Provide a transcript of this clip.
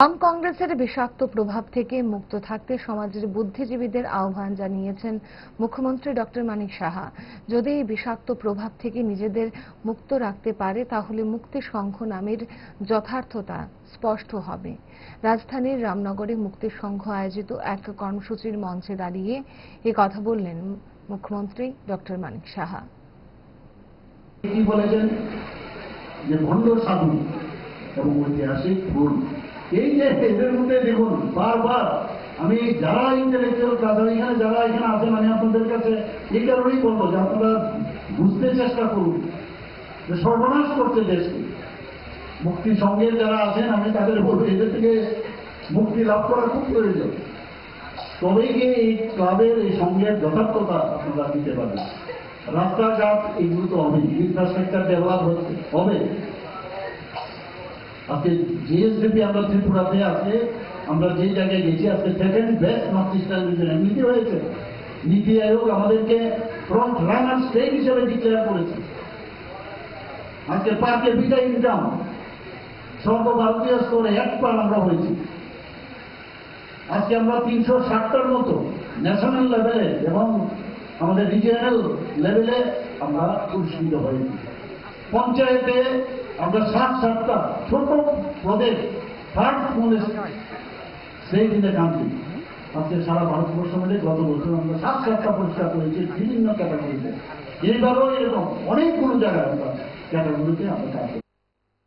বাম কংগ্রেসের বিষাক্ত প্রভাব থেকে মুক্ত থাকতে সমাজের বুদ্ধিজীবীদের আহ্বান জানিয়েছেন মুখ্যমন্ত্রী ডক্টর মানিক সাহা। যদি এই বিষাক্ত প্রভাব থেকে নিজেদের মুক্ত রাখতে পারে তাহলে মুক্তি সংঘ নামের যথার্থতা স্পষ্ট হবে। রাজধানীর রামনগরে মুক্তি সংঘ আয়োজিত এক কর্মসূচির মঞ্চে দাঁড়িয়ে এ কথা বললেন মুখ্যমন্ত্রী ডক্টর মানিক সাহা। কি বলেছেন যে ভণ্ড সাধু এবং ঐতিহাসিক ভুল, এই যে এদের মধ্যে দেখুন বারবার আমি যারা ইন্টেলেকচুয়াল ক্লাস এখানে যারা এখানে আছেন আমি আপনাদের কাছে এই কারণেই বলবো যে আপনারা বুঝতে চেষ্টা করুন যে সর্বনাশ করছে দেশকে। মুক্তি সংঘের যারা আছেন আমি তাদের বলবো এদের থেকে মুক্তি লাভ করা খুব প্রয়োজন, তবেই গিয়ে এই ক্লাবের এই সংঘের যথার্থতা আপনারা দিতে পারবেন। রাস্তাঘাট এগুলো তো হবে, ইনফ্রাস্ট্রাকচার ডেভেলপ হবে। আজকে জিএসডিপি আমরা ত্রিপুরাতে আছে, আমরা যে জায়গায় গেছি আজকে সেকেন্ড বেস্ট নর্থ ইস্টার্ন রিজনে নীতি হয়েছে। নীতি আয়োগ আমাদেরকে ফ্রন্ট রানার স্টেট হিসেবে ডিক্লেয়ার করেছে। আজকে পার ক্যাপিটা ইনকাম সর্বভারতীয় স্তরে 1 পার আমরা হয়েছি। আজকে আমরা 360টার মতো ন্যাশনাল লেভেলে এবং আমাদের রিজিয়নাল লেভেলে আমরা পুরস্কৃত হয়েছি। পঞ্চায়েতে আমরা 60-60টা ছোট প্রদেশ third smallest state in the country. আজকে সারা ভারতবর্ষ মিলে গত বছর আমরা 60-60টা পুরস্কার করেছি বিভিন্ন ক্যাটাগরিতে। এইবারও এরকম অনেকগুলো জায়গায় আমরা ক্যাটাগরিতে আমরা কাজ করি।